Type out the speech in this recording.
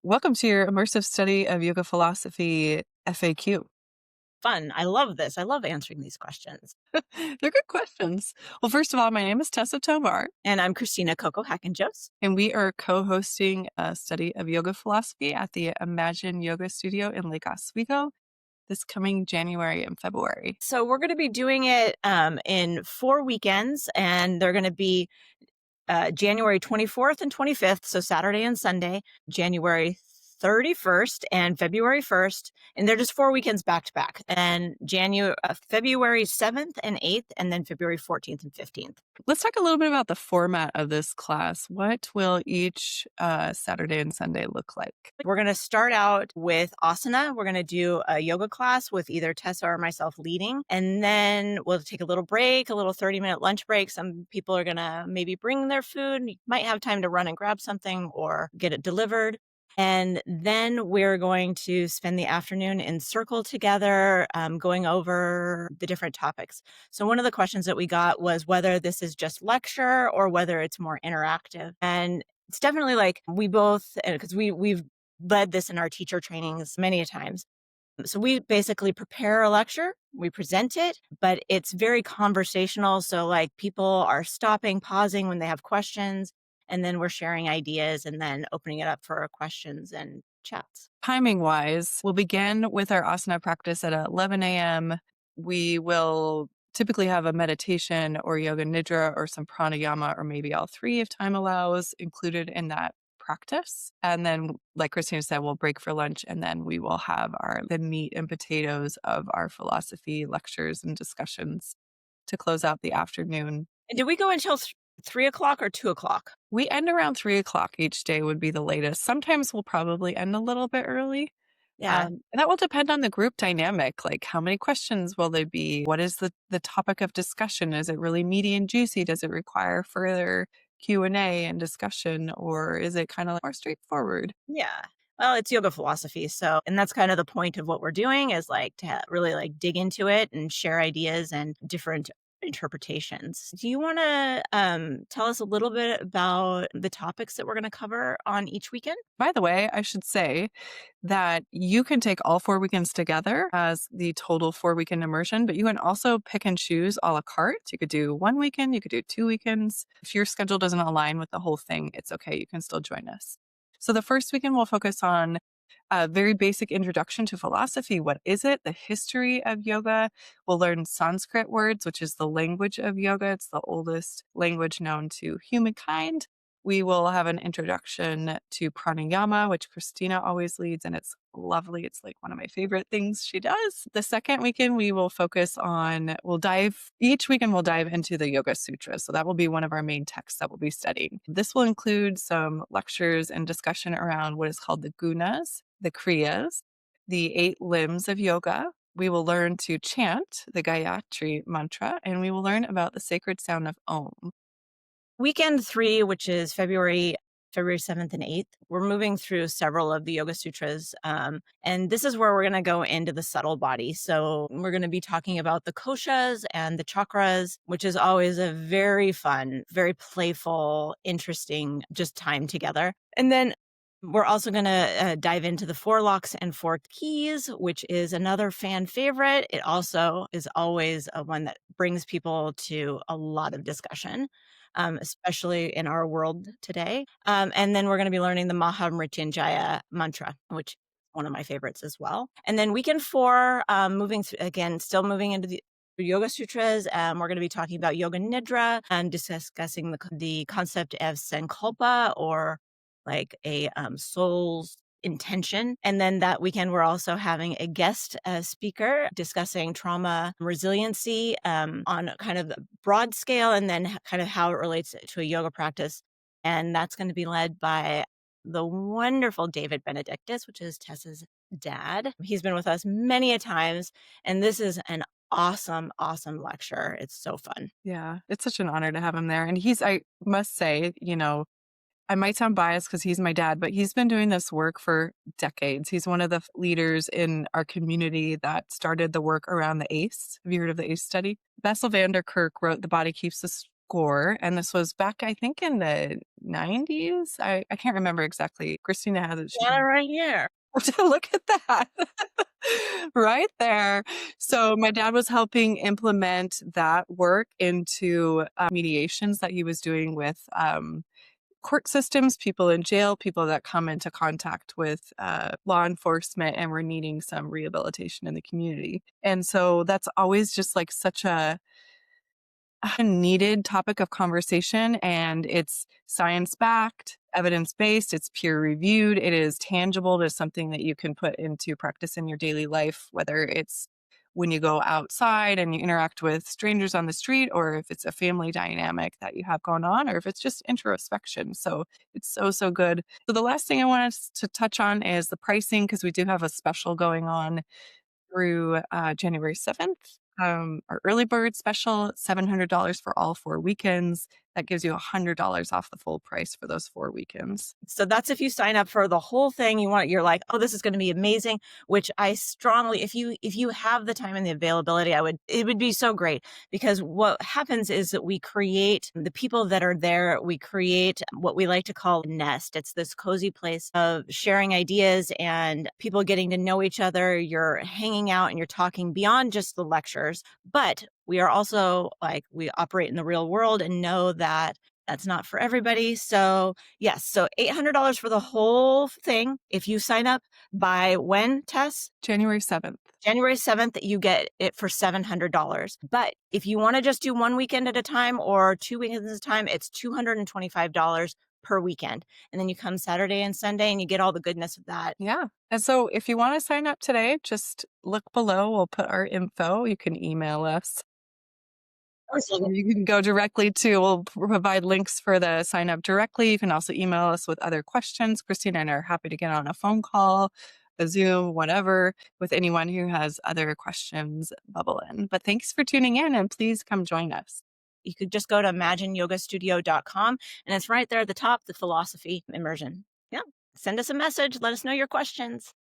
Welcome to your immersive study of yoga philosophy FAQ. Fun. I love this. I love answering these questions. They're good questions. Well, first of all, my name is Tessa Tovar, And I'm Christina Coco Hackenjos. and we are co-hosting a study of yoga philosophy at the Imagine Yoga Studio in Lake Oswego this coming January and February. So we're going to be doing it in 4 weekends, and they're going to be January 24th and 25th, so Saturday and Sunday, January 31st and February 1st, and they're just 4 weekends back to back, and February 7th and 8th, and then February 14th and 15th. Let's talk a little bit about the format of this class. What will each Saturday and Sunday look like? We're going to start out with asana. We're going to do a yoga class with either Tessa or myself leading. And then we'll take a little break, a little 30-minute lunch break. Some people are going to maybe bring their food. You might have time to run and grab something or get it delivered. And then we're going to spend the afternoon in circle together, going over the different topics. So one of the questions that we got was whether this is just lecture or whether it's more interactive. And it's definitely like we both, because we've led this in our teacher trainings many a times. So we basically prepare a lecture, we present it, but it's very conversational. So like people are stopping, pausing when they have questions, and then we're sharing ideas and then opening it up for questions and chats. Timing wise, we'll begin with our asana practice at 11 a.m. We will typically have a meditation or yoga nidra or some pranayama or maybe all three if time allows included in that practice. And then, like Christina said, we'll break for lunch and then we will have the meat and potatoes of our philosophy lectures and discussions to close out the afternoon. And did we go until 3 o'clock or 2 o'clock? We end around 3 o'clock each day would be the latest. Sometimes we'll probably end a little bit early. Yeah. And that will depend on the group dynamic. Like how many questions will there be? What is the topic of discussion? Is it really meaty and juicy? Does it require further Q&A and discussion, or is it kind of more straightforward? Yeah. Well, it's yoga philosophy. So, and that's kind of the point of what we're doing is like to really like dig into it and share ideas and different interpretations. Do you want to tell us a little bit about the topics that we're going to cover on each weekend? By the way, I should say that you can take all 4 weekends together as the total 4 weekend immersion, but you can also pick and choose a la carte. You could do 1 weekend, you could do 2 weekends. If your schedule doesn't align with the whole thing, it's okay. You can still join us. So the first weekend will focus on a very basic introduction to philosophy. What is it? The history of yoga. We'll learn Sanskrit words, which is the language of yoga. It's the oldest language known to humankind. We will have an introduction to pranayama, which Christina always leads, and it's lovely. It's like one of my favorite things she does. The second weekend, we will focus on, each weekend we'll dive into the Yoga Sutras. So that will be one of our main texts that we'll be studying. This will include some lectures and discussion around what is called the gunas, the kriyas, the 8 limbs of yoga. We will learn to chant the Gayatri mantra, and we will learn about the sacred sound of Om. Weekend 3, which is February 7th and 8th, we're moving through several of the Yoga Sutras. And this is where we're going to go into the subtle body. So we're going to be talking about the koshas and the chakras, which is always a very fun, very playful, interesting just time together. And then we're also going to dive into the four locks and four keys, which is another fan favorite. It also is always a one that brings people to a lot of discussion, especially in our world today. And then we're going to be learning the Mahamrityunjaya mantra, which is one of my favorites as well. And then weekend 4, still moving into the Yoga Sutras. We're going to be talking about Yoga Nidra and discussing the concept of Sankalpa, or like a soul's intention. And then that weekend, we're also having a guest speaker discussing trauma resiliency on kind of a broad scale, and then kind of how it relates to a yoga practice. And that's going to be led by the wonderful David Benedictus, which is Tessa's dad. He's been with us many a times, and this is an awesome, awesome lecture. It's so fun. Yeah, it's such an honor to have him there. And I must say, I might sound biased because he's my dad, but he's been doing this work for decades. He's one of the leaders in our community that started the work around the ACE. Have you heard of the ACE study? Bessel van der Kolk wrote The Body Keeps the score. And this was back, I think, in the 90s. I can't remember exactly. Christina has it. She Got it right here. look at that. Right there. So my dad was helping implement that work into mediations that he was doing with court systems, people in jail, people that come into contact with law enforcement and were needing some rehabilitation in the community. And so that's always just like such a needed topic of conversation, and it's science backed, evidence based, it's peer reviewed, it is tangible, to something that you can put into practice in your daily life, whether it's when you go outside and you interact with strangers on the street, or if it's a family dynamic that you have going on, or if it's just introspection. So it's so, so good. So the last thing I wanted to touch on is the pricing, because we do have a special going on through January 7th. Our early bird special, $700 for all 4 weekends. That gives you $100 off the full price for those 4 weekends. So that's if you sign up for the whole thing. You're like, oh, this is going to be amazing, which I strongly, if you have the time and the availability, it would be so great, because what happens is that we create the people that are there. We create what we like to call a nest. It's this cozy place of sharing ideas and people getting to know each other. You're hanging out and you're talking beyond just the lectures, but we are also like, we operate in the real world and know that that's not for everybody. So yes, so $800 for the whole thing. If you sign up by when, Tess? January 7th. January 7th, you get it for $700. But if you want to just do one weekend at a time or 2 weekends at a time, it's $225 per weekend. And then you come Saturday and Sunday and you get all the goodness of that. Yeah. And so if you want to sign up today, just look below. We'll put our info. You can email us. Awesome. You can go directly to, we'll provide links for the sign up directly. You can also email us with other questions. Christina and I are happy to get on a phone call, a Zoom, whatever, with anyone who has other questions bubble in. But thanks for tuning in, and please come join us. You could just go to imagineyogastudio.com and it's right there at the top, the philosophy immersion. Yeah. Send us a message. Let us know your questions.